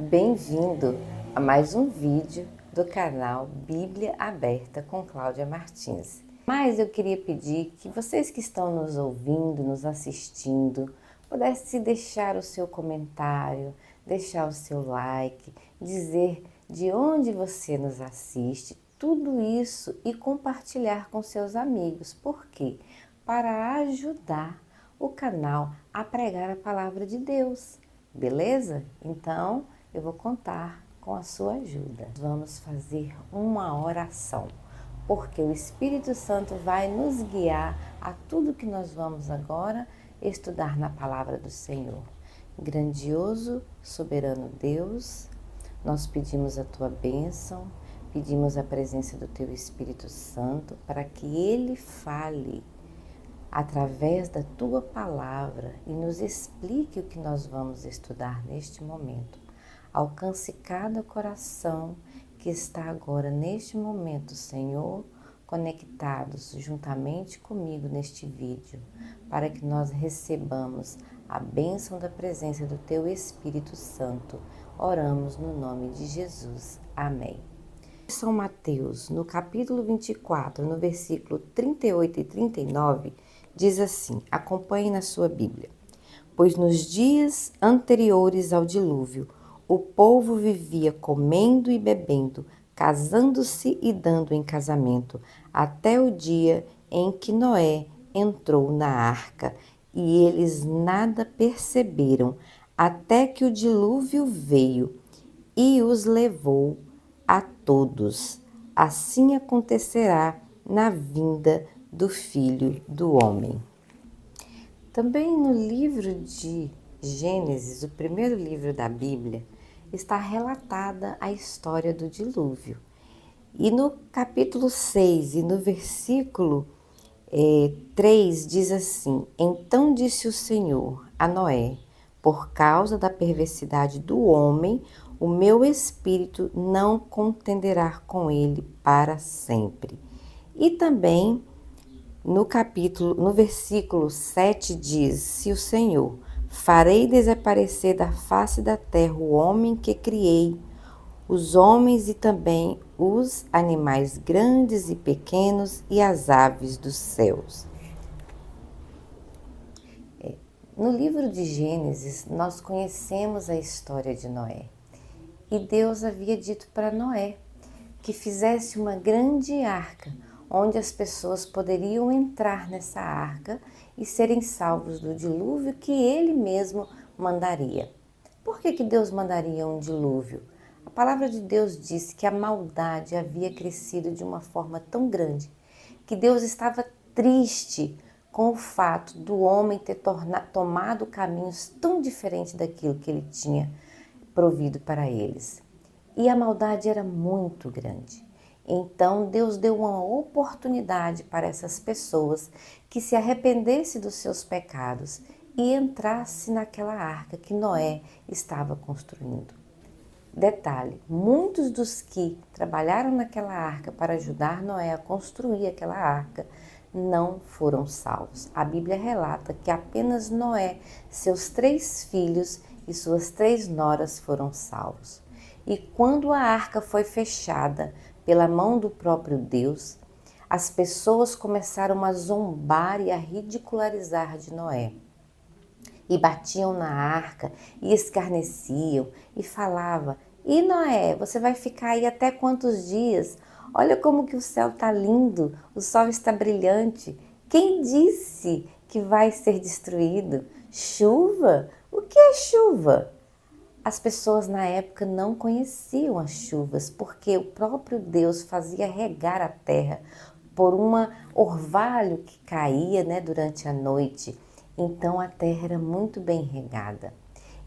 Bem-vindo a mais um vídeo do canal Bíblia Aberta com Cláudia Martins. Mas eu queria pedir que vocês que estão nos ouvindo, nos assistindo, pudessem deixar o seu comentário, deixar o seu like, dizer de onde você nos assiste, tudo isso e compartilhar com seus amigos. Por quê? Para ajudar o canal a pregar a palavra de Deus. Beleza? Então, eu vou contar com a sua ajuda. Vamos fazer uma oração, porque o Espírito Santo vai nos guiar a tudo que nós vamos agora estudar na palavra do Senhor. Grandioso, soberano Deus, nós pedimos a tua bênção, pedimos a presença do teu Espírito Santo para que ele fale através da tua palavra e nos explique o que nós vamos estudar neste momento. Alcance cada coração que está agora neste momento, Senhor, conectados juntamente comigo neste vídeo, para que nós recebamos a bênção da presença do teu Espírito Santo. Oramos no nome de Jesus. Amém. São Mateus, no capítulo 24, no versículo 38 e 39, diz assim, acompanhe na sua Bíblia. Pois nos dias anteriores ao dilúvio, o povo vivia comendo e bebendo, casando-se e dando em casamento, até o dia em que Noé entrou na arca, e eles nada perceberam, até que o dilúvio veio e os levou a todos. Assim acontecerá na vinda do Filho do Homem. Também no livro de Gênesis, o primeiro livro da Bíblia, está relatada a história do dilúvio. E no capítulo 6 e no versículo 3 diz assim, então disse o Senhor a Noé, por causa da perversidade do homem, o meu espírito não contenderá com ele para sempre. E também no versículo 7 diz, se o Senhor, farei desaparecer da face da terra o homem que criei, os homens e também os animais grandes e pequenos e as aves dos céus. No livro de Gênesis, nós conhecemos a história de Noé. E Deus havia dito para Noé que fizesse uma grande arca, onde as pessoas poderiam entrar nessa arca e serem salvos do dilúvio que ele mesmo mandaria. Por que Deus mandaria um dilúvio? A palavra de Deus diz que a maldade havia crescido de uma forma tão grande que Deus estava triste com o fato do homem ter tomado caminhos tão diferentes daquilo que ele tinha provido para eles. E a maldade era muito grande. Então Deus deu uma oportunidade para essas pessoas que se arrependessem dos seus pecados e entrasse naquela arca que Noé estava construindo. Detalhe, muitos dos que trabalharam naquela arca para ajudar Noé a construir aquela arca não foram salvos. A Bíblia relata que apenas Noé, seus 3 filhos e suas 3 noras foram salvos. E quando a arca foi fechada pela mão do próprio Deus, as pessoas começaram a zombar e a ridicularizar de Noé. E batiam na arca e escarneciam e falavam, e Noé, você vai ficar aí até quantos dias? Olha como que o céu está lindo, o sol está brilhante. Quem disse que vai ser destruído? Chuva? O que é chuva? As pessoas na época não conheciam as chuvas, porque o próprio Deus fazia regar a terra por um orvalho que caía, durante a noite. Então a terra era muito bem regada.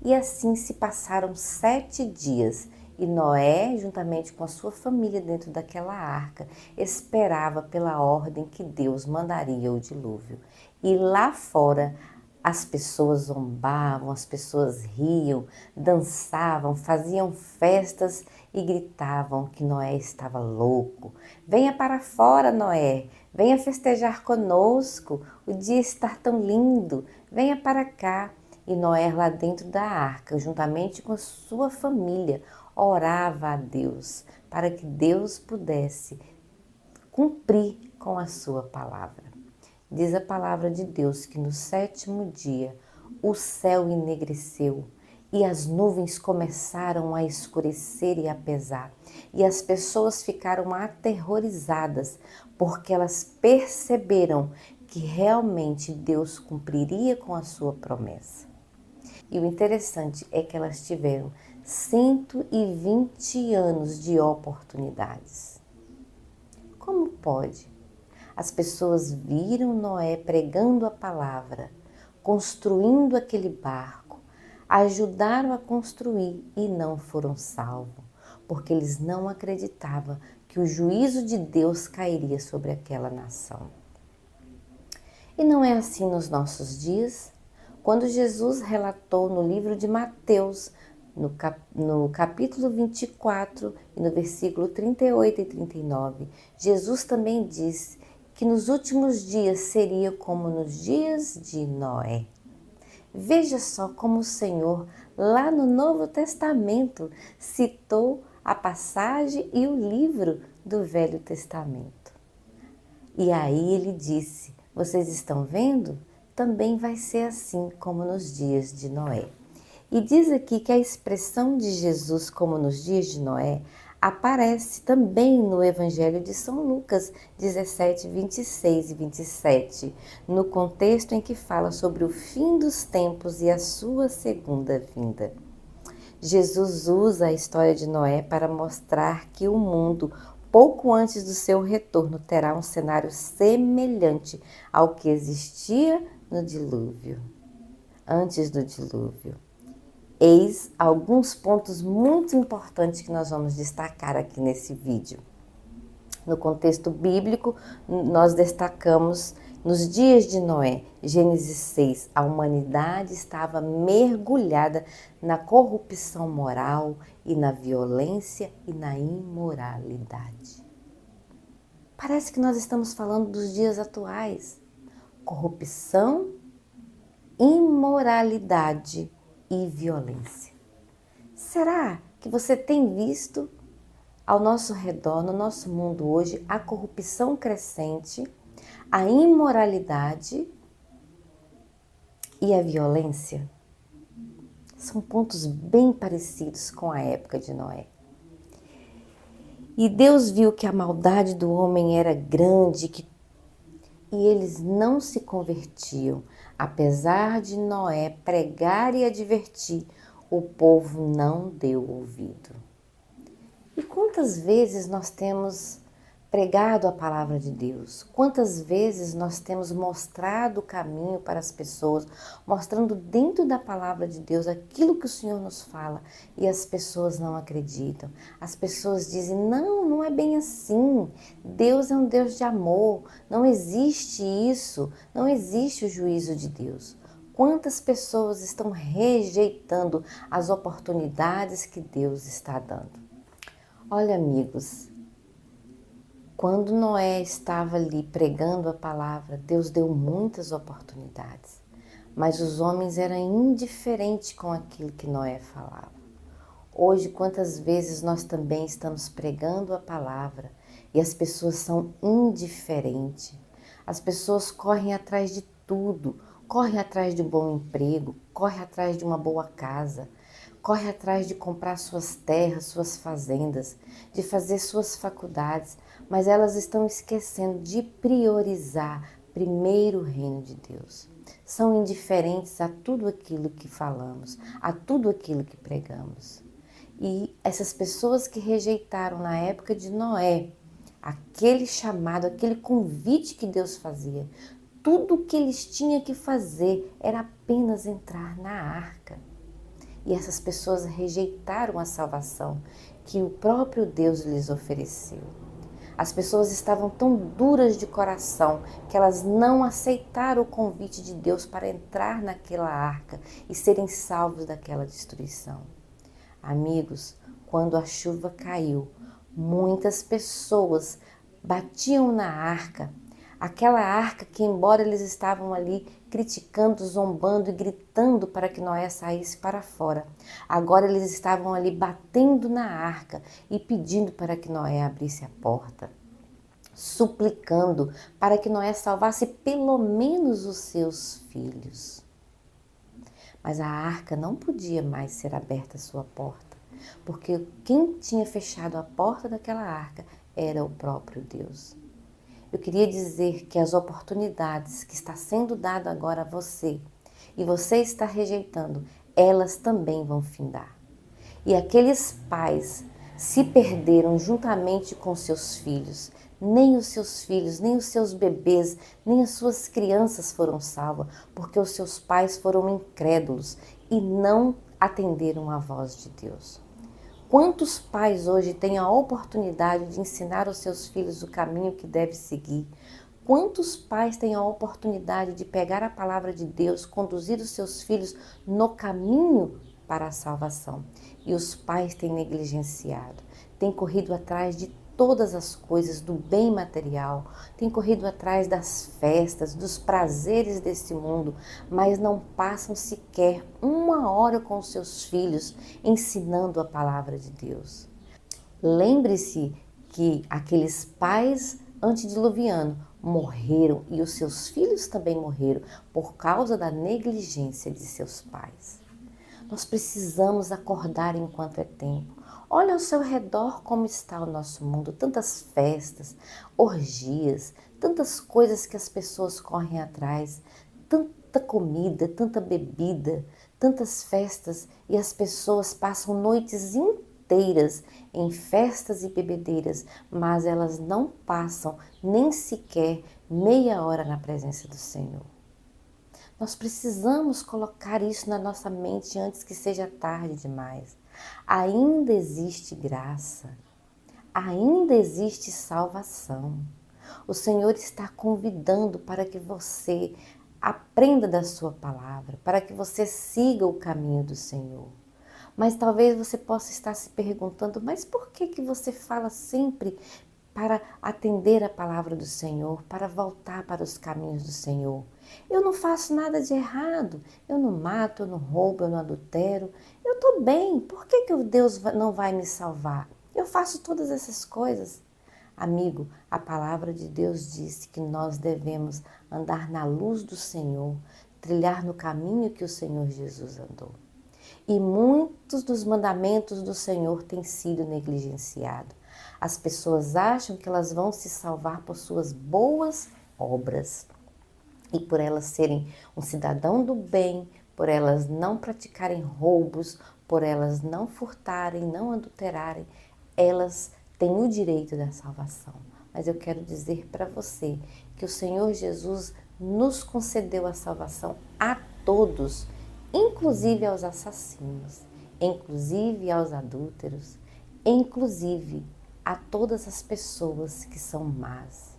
E assim se passaram 7 dias e Noé, juntamente com a sua família dentro daquela arca, esperava pela ordem que Deus mandaria o dilúvio. E lá fora, as pessoas zombavam, as pessoas riam, dançavam, faziam festas e gritavam que Noé estava louco. Venha para fora, Noé, venha festejar conosco, o dia está tão lindo, venha para cá. E Noé, lá dentro da arca, juntamente com a sua família, orava a Deus para que Deus pudesse cumprir com a sua palavra. Diz a palavra de Deus que no 7º dia o céu enegreceu e as nuvens começaram a escurecer e a pesar. E as pessoas ficaram aterrorizadas porque elas perceberam que realmente Deus cumpriria com a sua promessa. E o interessante é que elas tiveram 120 anos de oportunidades. Como pode? As pessoas viram Noé pregando a palavra, construindo aquele barco, ajudaram a construir e não foram salvos, porque eles não acreditavam que o juízo de Deus cairia sobre aquela nação. E não é assim nos nossos dias? Quando Jesus relatou no livro de Mateus, no capítulo 24 e no versículo 38 e 39, Jesus também disse que nos últimos dias seria como nos dias de Noé. Veja só como o Senhor, lá no Novo Testamento, citou a passagem e o livro do Velho Testamento. E aí ele disse: vocês estão vendo? Também vai ser assim como nos dias de Noé. E diz aqui que a expressão de Jesus como nos dias de Noé aparece também no Evangelho de São Lucas 17, 26 e 27, no contexto em que fala sobre o fim dos tempos e a sua segunda vinda. Jesus usa a história de Noé para mostrar que o mundo, pouco antes do seu retorno, terá um cenário semelhante ao que existia no dilúvio, antes do dilúvio. Eis alguns pontos muito importantes que nós vamos destacar aqui nesse vídeo. No contexto bíblico, nós destacamos nos dias de Noé, Gênesis 6, a humanidade estava mergulhada na corrupção moral e na violência e na imoralidade. Parece que nós estamos falando dos dias atuais. Corrupção, imoralidade e violência. Será que você tem visto ao nosso redor, no nosso mundo hoje, a corrupção crescente, a imoralidade e a violência? São pontos bem parecidos com a época de Noé. E Deus viu que a maldade do homem era grande e eles não se convertiam. Apesar de Noé pregar e advertir, o povo não deu ouvido. E quantas vezes nós temos pregado a palavra de Deus? Quantas vezes nós temos mostrado o caminho para as pessoas, mostrando dentro da palavra de Deus aquilo que o Senhor nos fala e as pessoas não acreditam? As pessoas dizem: não, não é bem assim. Deus é um Deus de amor. Não existe isso. Não existe o juízo de Deus. Quantas pessoas estão rejeitando as oportunidades que Deus está dando? Olha, amigos, quando Noé estava ali pregando a palavra, Deus deu muitas oportunidades, mas os homens eram indiferentes com aquilo que Noé falava. Hoje, quantas vezes nós também estamos pregando a palavra e as pessoas são indiferentes. As pessoas correm atrás de tudo, correm atrás de um bom emprego, correm atrás de uma boa casa, corre atrás de comprar suas terras, suas fazendas, de fazer suas faculdades, mas elas estão esquecendo de priorizar primeiro o reino de Deus. São indiferentes a tudo aquilo que falamos, a tudo aquilo que pregamos. E essas pessoas que rejeitaram na época de Noé, aquele chamado, aquele convite que Deus fazia, tudo o que eles tinham que fazer era apenas entrar na arca. E essas pessoas rejeitaram a salvação que o próprio Deus lhes ofereceu. As pessoas estavam tão duras de coração que elas não aceitaram o convite de Deus para entrar naquela arca e serem salvos daquela destruição. Amigos, quando a chuva caiu, muitas pessoas batiam na arca. Aquela arca que, embora eles estavam ali criticando, zombando e gritando para que Noé saísse para fora, agora eles estavam ali batendo na arca e pedindo para que Noé abrisse a porta, suplicando para que Noé salvasse pelo menos os seus filhos. Mas a arca não podia mais ser aberta a sua porta, porque quem tinha fechado a porta daquela arca era o próprio Deus. Eu queria dizer que as oportunidades que está sendo dado agora a você e você está rejeitando, elas também vão findar. E aqueles pais se perderam juntamente com seus filhos. Nem os seus filhos, nem os seus bebês, nem as suas crianças foram salvas, porque os seus pais foram incrédulos e não atenderam à voz de Deus. Quantos pais hoje têm a oportunidade de ensinar aos seus filhos o caminho que deve seguir? Quantos pais têm a oportunidade de pegar a palavra de Deus, conduzir os seus filhos no caminho para a salvação? E os pais têm negligenciado, têm corrido atrás de todas as coisas do bem material, têm corrido atrás das festas, dos prazeres desse mundo, mas não passam sequer uma hora com os seus filhos ensinando a palavra de Deus. Lembre-se que aqueles pais antediluvianos morreram e os seus filhos também morreram por causa da negligência de seus pais. Nós precisamos acordar enquanto é tempo. Olha ao seu redor como está o nosso mundo, tantas festas, orgias, tantas coisas que as pessoas correm atrás, tanta comida, tanta bebida, tantas festas e as pessoas passam noites inteiras em festas e bebedeiras, mas elas não passam nem sequer meia hora na presença do Senhor. Nós precisamos colocar isso na nossa mente antes que seja tarde demais. Ainda existe graça, ainda existe salvação. O Senhor está convidando para que você aprenda da sua palavra, para que você siga o caminho do Senhor. Mas talvez você possa estar se perguntando, mas por que você fala sempre para atender a palavra do Senhor, para voltar para os caminhos do Senhor? Eu não faço nada de errado, eu não mato, eu não roubo, eu não adultero, eu estou bem, por que Deus não vai me salvar? Eu faço todas essas coisas. Amigo, a palavra de Deus diz que nós devemos andar na luz do Senhor, trilhar no caminho que o Senhor Jesus andou. E muitos dos mandamentos do Senhor têm sido negligenciados. As pessoas acham que elas vão se salvar por suas boas obras e por elas serem um cidadão do bem, por elas não praticarem roubos, por elas não furtarem, não adulterarem, elas têm o direito da salvação. Mas eu quero dizer para você que o Senhor Jesus nos concedeu a salvação a todos, inclusive aos assassinos, inclusive aos adúlteros, inclusive a todas as pessoas que são más.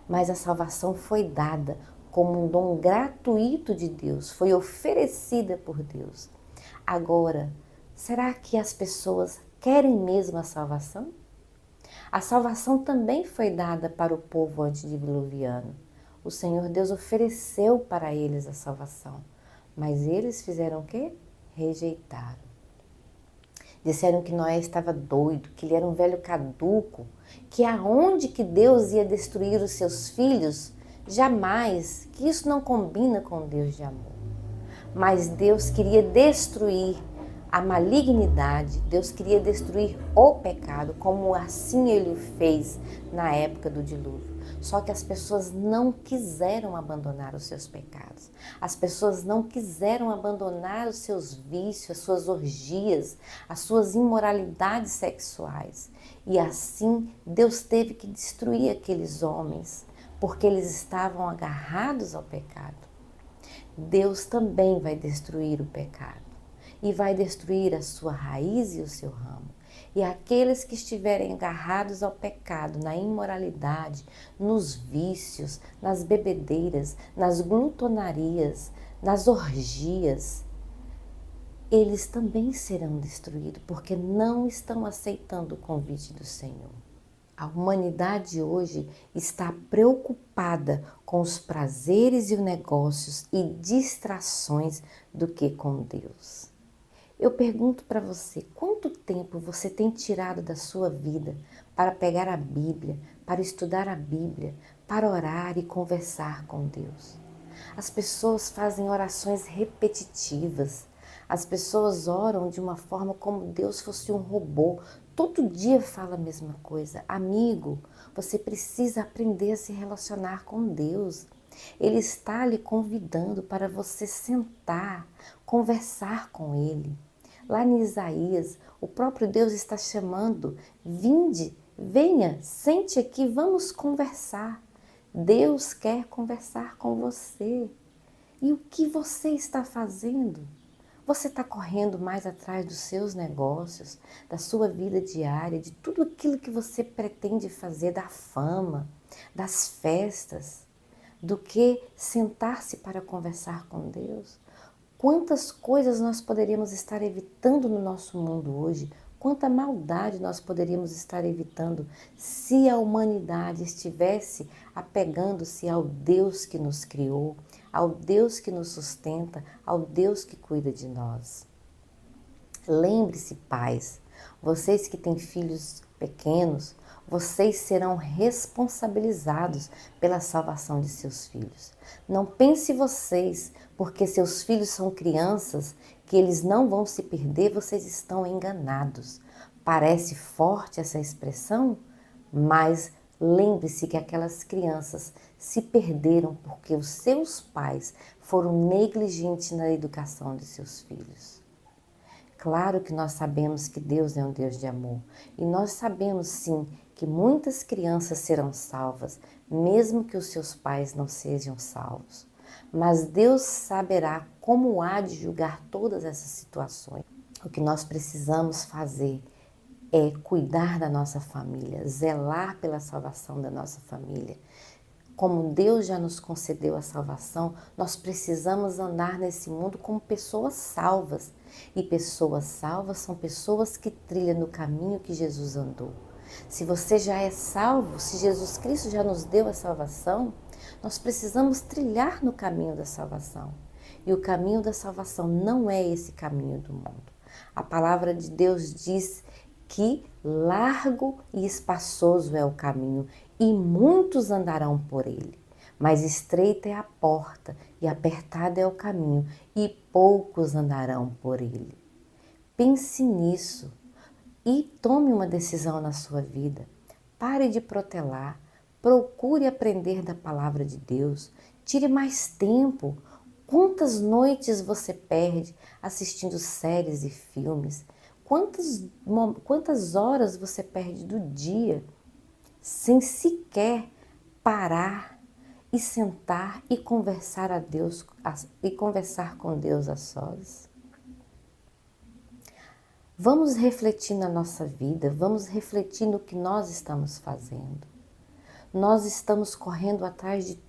Mas a salvação foi dada como um dom gratuito de Deus, foi oferecida por Deus. Agora, será que as pessoas querem mesmo a salvação? A salvação também foi dada para o povo antediluviano. O Senhor Deus ofereceu para eles a salvação, mas eles fizeram o quê? Rejeitaram. Disseram que Noé estava doido, que ele era um velho caduco, que aonde que Deus ia destruir os seus filhos? Jamais, que isso não combina com Deus de amor. Mas Deus queria destruir a malignidade, Deus queria destruir o pecado, como assim Ele o fez na época do dilúvio. Só que as pessoas não quiseram abandonar os seus pecados. As pessoas não quiseram abandonar os seus vícios, as suas orgias, as suas imoralidades sexuais. E assim Deus teve que destruir aqueles homens, porque eles estavam agarrados ao pecado. Deus também vai destruir o pecado e vai destruir a sua raiz e o seu ramo. E aqueles que estiverem agarrados ao pecado, na imoralidade, nos vícios, nas bebedeiras, nas glutonarias, nas orgias, eles também serão destruídos, porque não estão aceitando o convite do Senhor. A humanidade hoje está preocupada preocupada com os prazeres e os negócios e distrações do que com Deus. Eu pergunto para você, quanto tempo você tem tirado da sua vida para pegar a Bíblia, para estudar a Bíblia, para orar e conversar com Deus? As pessoas fazem orações repetitivas. As pessoas oram de uma forma como Deus fosse um robô. Todo dia fala a mesma coisa. Amigo, você precisa aprender a se relacionar com Deus. Ele está lhe convidando para você sentar, conversar com Ele. Lá em Isaías, o próprio Deus está chamando: vinde, venha, sente aqui, vamos conversar. Deus quer conversar com você. E o que você está fazendo? Você está correndo mais atrás dos seus negócios, da sua vida diária, de tudo aquilo que você pretende fazer, da fama, das festas, do que sentar-se para conversar com Deus? Quantas coisas nós poderíamos estar evitando no nosso mundo hoje? Quanta maldade nós poderíamos estar evitando se a humanidade estivesse apegando-se ao Deus que nos criou, ao Deus que nos sustenta, ao Deus que cuida de nós. Lembre-se, pais, vocês que têm filhos pequenos, vocês serão responsabilizados pela salvação de seus filhos. Não pense vocês, porque seus filhos são crianças, que eles não vão se perder, vocês estão enganados. Parece forte essa expressão, mas lembre-se que aquelas crianças se perderam porque os seus pais foram negligentes na educação de seus filhos. Claro que nós sabemos que Deus é um Deus de amor e nós sabemos sim que muitas crianças serão salvas, mesmo que os seus pais não sejam salvos. Mas Deus saberá como há de julgar todas essas situações. O que nós precisamos fazer é cuidar da nossa família, zelar pela salvação da nossa família. Como Deus já nos concedeu a salvação, nós precisamos andar nesse mundo como pessoas salvas. E pessoas salvas são pessoas que trilham no caminho que Jesus andou. Se você já é salvo, se Jesus Cristo já nos deu a salvação, nós precisamos trilhar no caminho da salvação. E o caminho da salvação não é esse caminho do mundo. A palavra de Deus diz que largo e espaçoso é o caminho e muitos andarão por ele. Mas estreita é a porta e apertado é o caminho e poucos andarão por ele. Pense nisso e tome uma decisão na sua vida. Pare de protelar, procure aprender da palavra de Deus, tire mais tempo. Quantas noites você perde assistindo séries e filmes? Quantas horas você perde do dia sem sequer parar e sentar e conversar com Deus a sós? Vamos refletir na nossa vida, vamos refletir no que nós estamos fazendo. Nós estamos correndo atrás de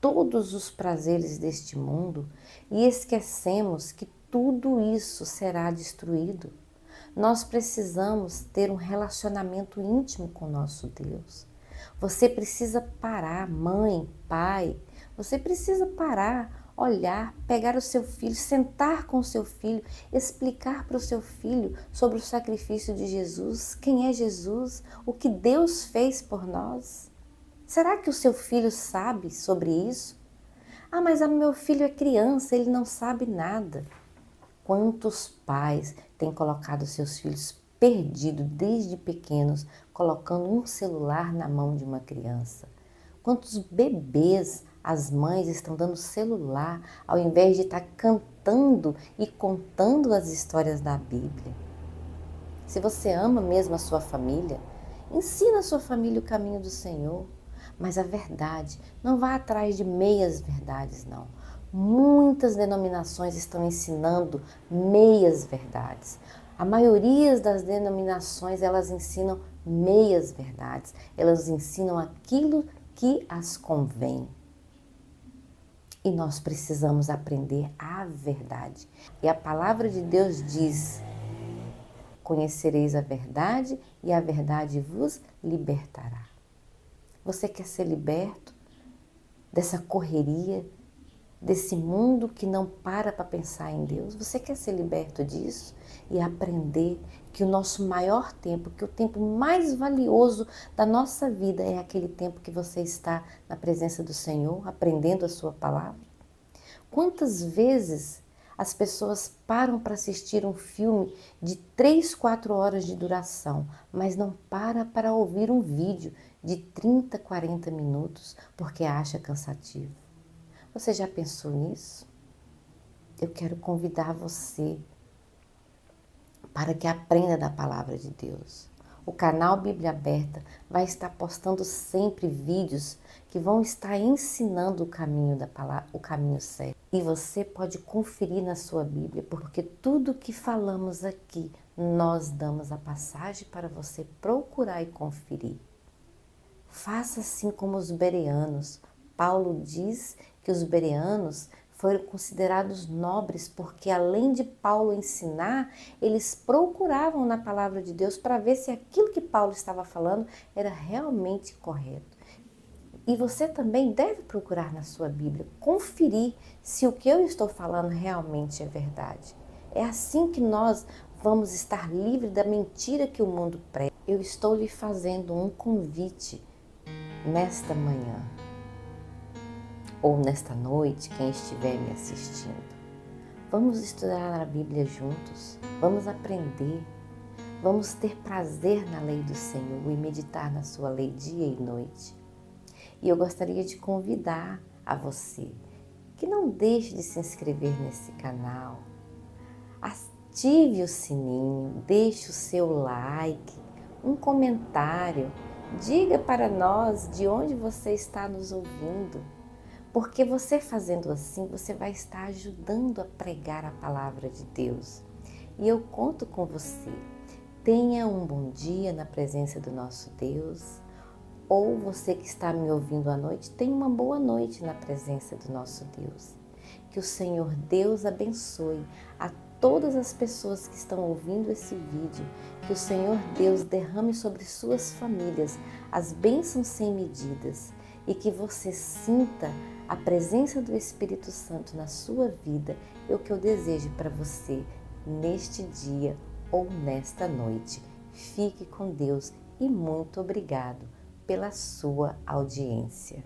todos os prazeres deste mundo e esquecemos que tudo isso será destruído. Nós precisamos ter um relacionamento íntimo com nosso Deus. Você precisa parar, mãe, pai, você precisa parar, olhar, pegar o seu filho, sentar com o seu filho, explicar para o seu filho sobre o sacrifício de Jesus, quem é Jesus, o que Deus fez por nós. Será que o seu filho sabe sobre isso? Ah, mas o meu filho é criança, ele não sabe nada. Quantos pais têm colocado seus filhos perdidos desde pequenos, colocando um celular na mão de uma criança? Quantos bebês as mães estão dando celular ao invés de estar cantando e contando as histórias da Bíblia? Se você ama mesmo a sua família, ensina a sua família o caminho do Senhor. Mas a verdade, não vá atrás de meias verdades, não. Muitas denominações estão ensinando meias verdades. A maioria das denominações, elas ensinam meias verdades. Elas ensinam aquilo que as convém. E nós precisamos aprender a verdade. E a palavra de Deus diz: conhecereis a verdade e a verdade vos libertará. Você quer ser liberto? dessa correria, desse mundo que não para pensar em Deus? Você quer ser liberto disso e aprender que o nosso maior tempo, que o tempo mais valioso da nossa vida é aquele tempo que você está na presença do Senhor, aprendendo a sua palavra? Quantas vezes as pessoas param para assistir um filme de 3, 4 horas de duração, mas não para ouvir um vídeo de 30, 40 minutos porque acha cansativo? Você já pensou nisso? Eu quero convidar você para que aprenda da palavra de Deus. O canal Bíblia Aberta vai estar postando sempre vídeos que vão estar ensinando o caminho da palavra, o caminho certo. E você pode conferir na sua Bíblia, porque tudo que falamos aqui, nós damos a passagem para você procurar e conferir. Faça assim como os bereanos. Paulo diz que os bereanos foram considerados nobres porque, além de Paulo ensinar, eles procuravam na palavra de Deus para ver se aquilo que Paulo estava falando era realmente correto. E você também deve procurar na sua Bíblia, conferir se o que eu estou falando realmente é verdade. É assim que nós vamos estar livres da mentira que o mundo prega. Eu estou lhe fazendo um convite nesta manhã ou nesta noite, quem estiver me assistindo. Vamos estudar a Bíblia juntos, vamos aprender, vamos ter prazer na lei do Senhor e meditar na sua lei dia e noite. E eu gostaria de convidar a você que não deixe de se inscrever nesse canal, ative o sininho, deixe o seu like, um comentário, diga para nós de onde você está nos ouvindo. Porque você fazendo assim, você vai estar ajudando a pregar a palavra de Deus. E eu conto com você. Tenha um bom dia na presença do nosso Deus. Ou você que está me ouvindo à noite, tenha uma boa noite na presença do nosso Deus. Que o Senhor Deus abençoe a todas as pessoas que estão ouvindo esse vídeo. Que o Senhor Deus derrame sobre suas famílias as bênçãos sem medidas. E que você sinta a presença do Espírito Santo na sua vida. É o que eu desejo para você neste dia ou nesta noite. Fique com Deus e muito obrigado pela sua audiência.